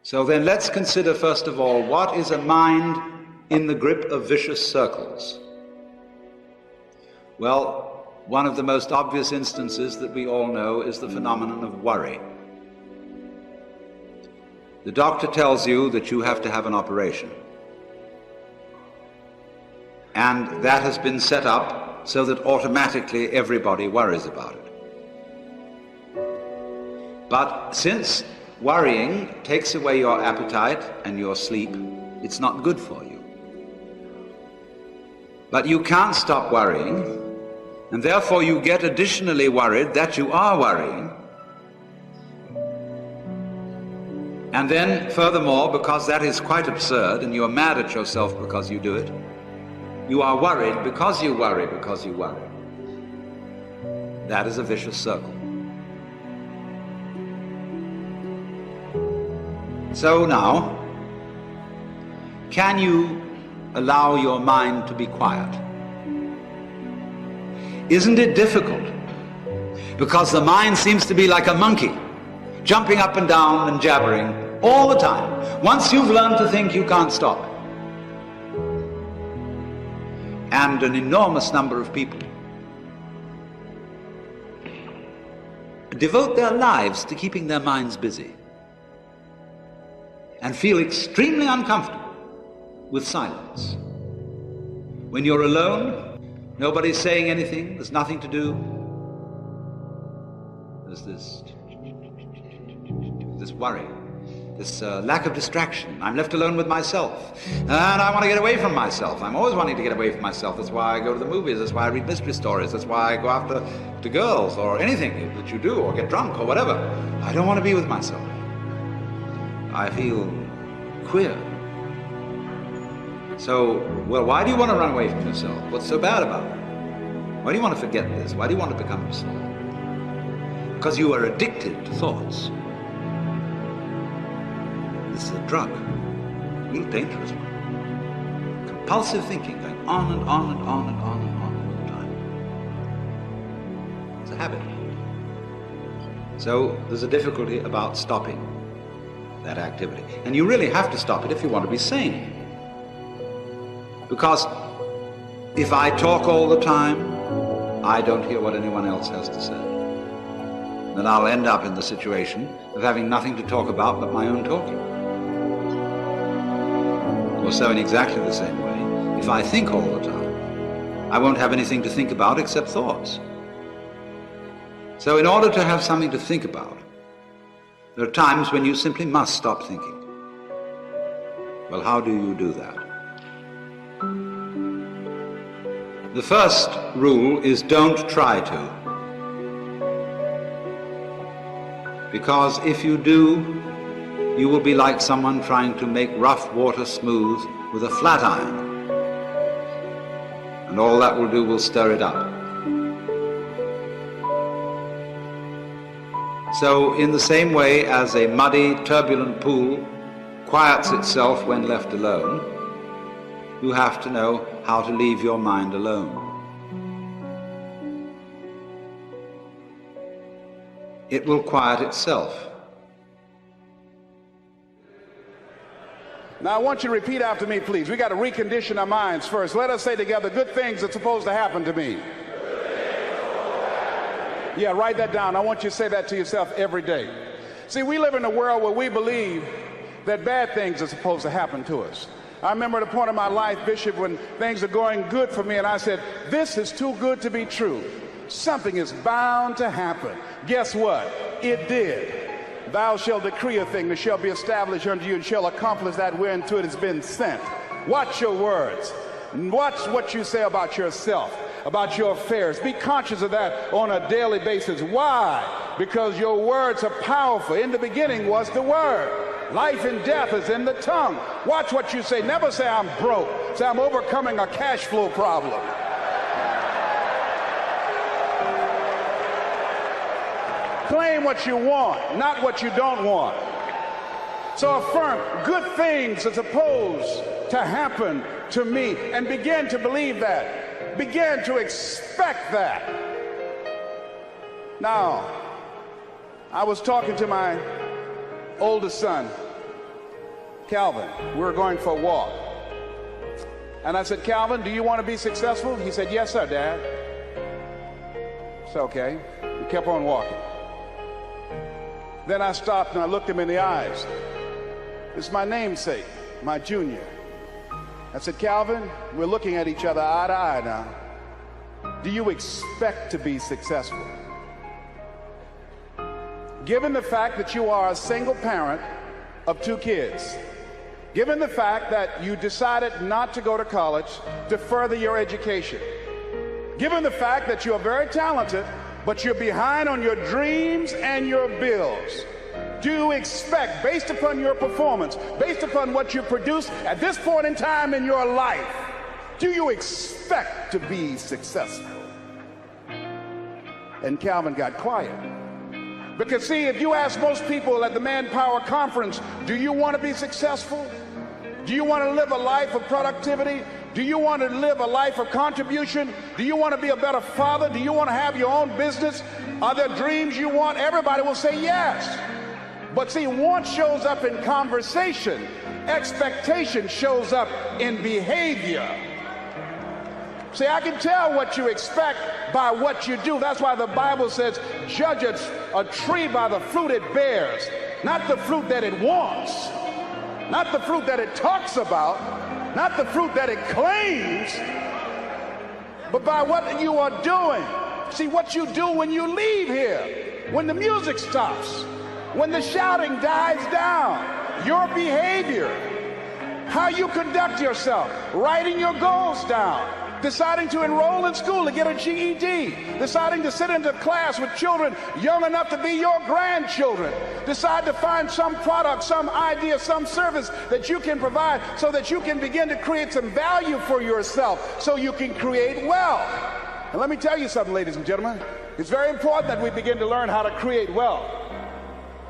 So then let's consider first of all, what is a mind in the grip of vicious circles? Well, one of the most obvious instances that we all know is the phenomenon of worry. The doctor tells you that you have to have an operation. And that has been set up so that automatically everybody worries about it. But since worrying takes away your appetite and your sleep, it's not good for you. But you can't stop worrying, and therefore you get additionally worried that you are worrying. And then, furthermore, because that is quite absurd and you are mad at yourself because you do it, you are worried because you worry because you worry. That is a vicious circle. So now, can you allow your mind to be quiet? Isn't it difficult? Because the mind seems to be like a monkey, jumping up and down and jabbering all the time. Once you've learned to think, you can't stop. And an enormous number of people devote their lives to keeping their minds busy and feel extremely uncomfortable with silence. When you're alone, nobody's saying anything, there's nothing to do. There's this worry, this lack of distraction. I'm left alone with myself, and I want to get away from myself. I'm always wanting to get away from myself. That's why I go to the movies, that's why I read mystery stories, that's why I go after girls or anything that you do, or get drunk or whatever. I don't want to be with myself. I feel queer. So, well, why do you want to run away from yourself? What's so bad about it? Why do you want to forget this? Why do you want to become yourself? Because you are addicted to thoughts. This is a drug, a real dangerous one. Compulsive thinking, going on and on and on and on and on all the time. It's a habit. So there's a difficulty about stopping that activity. And you really have to stop it if you want to be sane. Because if I talk all the time, I don't hear what anyone else has to say. Then I'll end up in the situation of having nothing to talk about but my own talking. Or so in exactly the same way, if I think all the time, I won't have anything to think about except thoughts. So in order to have something to think about, there are times when you simply must stop thinking. Well, how do you do that? The first rule is don't try to. Because if you do, you will be like someone trying to make rough water smooth with a flat iron. And all that will do will stir it up. So in the same way as a muddy, turbulent pool quiets itself when left alone, you have to know how to leave your mind alone. It will quiet itself. Now I want you to repeat after me, please. We got to recondition our minds first. Let us say together, good things that's supposed to happen to me. Yeah, write that down. I want you to say that to yourself every day. See, we live in a world where we believe that bad things are supposed to happen to us. I remember at a point in my life, Bishop, when things are going good for me, and I said, this is too good to be true. Something is bound to happen. Guess what? It did. Thou shalt decree a thing that shall be established unto you and shall accomplish that whereunto it has been sent. Watch your words. Watch what you say about yourself, about your affairs. Be conscious of that on a daily basis. Why? Because your words are powerful. In the beginning was the Word. Life and death is in the tongue. Watch what you say. Never say I'm broke. Say I'm overcoming a cash flow problem. Claim what you want, not what you don't want. So affirm good things are supposed to happen to me, and begin to believe that. Begin to expect that. Now, I was talking to my oldest son Calvin, we were going for a walk. And I said, Calvin, do you want to be successful? He said, yes, sir, Dad. It's okay. We kept on walking. Then I stopped and I looked him in the eyes. It's my namesake, my junior. I said, Calvin, we're looking at each other eye to eye now. Do you expect to be successful? Given the fact that you are a single parent of 2 kids, given the fact that you decided not to go to college to further your education, given the fact that you are very talented, but you're behind on your dreams and your bills, do you expect, based upon your performance, based upon what you produce at this point in time in your life, do you expect to be successful? And Calvin got quiet. Because see, if you ask most people at the Manpower Conference, do you want to be successful? Do you want to live a life of productivity? Do you want to live a life of contribution? Do you want to be a better father? Do you want to have your own business? Are there dreams you want? Everybody will say yes. But see, want shows up in conversation. Expectation shows up in behavior. See, I can tell what you expect by what you do. That's why the Bible says, judge a tree by the fruit it bears, not the fruit that it wants, not the fruit that it talks about, not the fruit that it claims, but by what you are doing. See, what you do when you leave here, when the music stops, when the shouting dies down, your behavior, how you conduct yourself, writing your goals down, deciding to enroll in school to get a GED, deciding to sit into class with children young enough to be your grandchildren, decide to find some product, some idea, some service that you can provide so that you can begin to create some value for yourself so you can create wealth. And let me tell you something, ladies and gentlemen, it's very important that we begin to learn how to create wealth.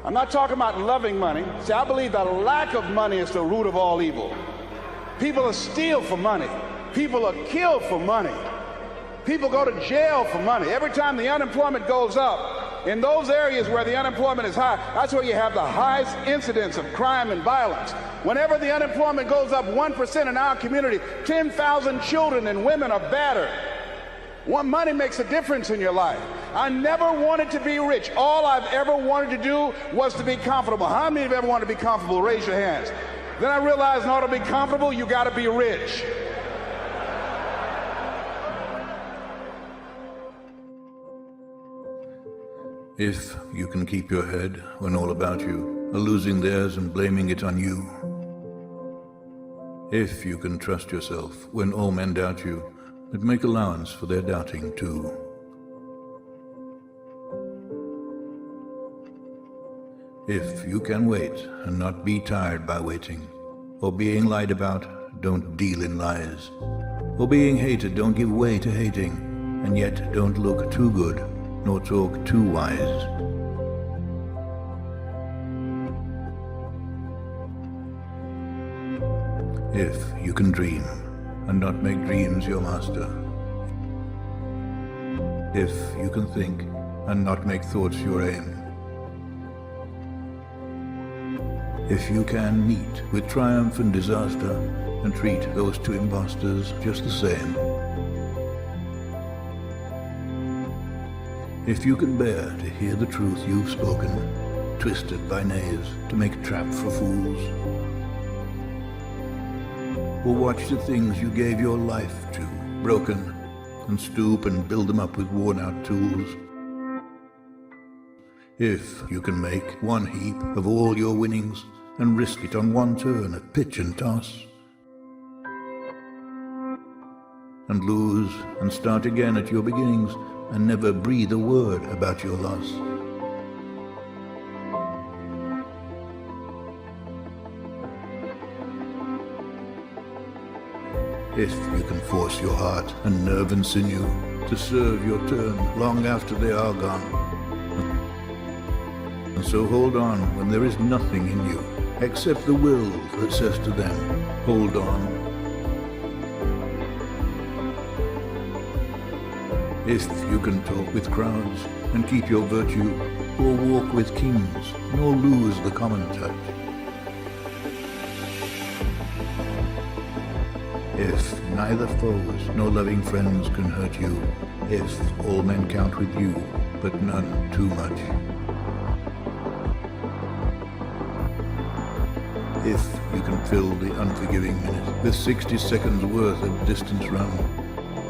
I'm not talking about loving money. See, I believe that lack of money is the root of all evil. People will steal for money. People are killed for money. People go to jail for money. Every time the unemployment goes up, in those areas where the unemployment is high, that's where you have the highest incidence of crime and violence. Whenever the unemployment goes up 1% in our community, 10,000 children and women are battered. Money makes a difference in your life. I never wanted to be rich. All I've ever wanted to do was to be comfortable. How many of you ever wanted to be comfortable? Raise your hands. Then I realized in order to be comfortable, you got to be rich. If you can keep your head when all about you are losing theirs and blaming it on you. If you can trust yourself when all men doubt you, but make allowance for their doubting too. If you can wait and not be tired by waiting, or being lied about, don't deal in lies, or being hated, don't give way to hating, and yet don't look too good, nor talk too wise. If you can dream, and not make dreams your master. If you can think, and not make thoughts your aim. If you can meet with triumph and disaster, and treat those two impostors just the same. If you can bear to hear the truth you've spoken, twisted by knaves to make a trap for fools. Or watch the things you gave your life to, broken, and stoop and build them up with worn-out tools. If you can make one heap of all your winnings and risk it on one turn at pitch and toss, and lose and start again at your beginnings and never breathe a word about your loss. If you can force your heart and nerve and sinew to serve your turn long after they are gone, and so hold on when there is nothing in you except the will that says to them, hold on. If you can talk with crowds and keep your virtue, or walk with kings, nor lose the common touch. If neither foes nor loving friends can hurt you, if all men count with you, but none too much. If you can fill the unforgiving minute with 60 seconds worth of distance run,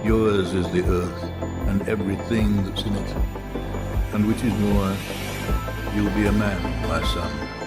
yours is the earth and everything that's in it. And which is more, you'll be a man, my son.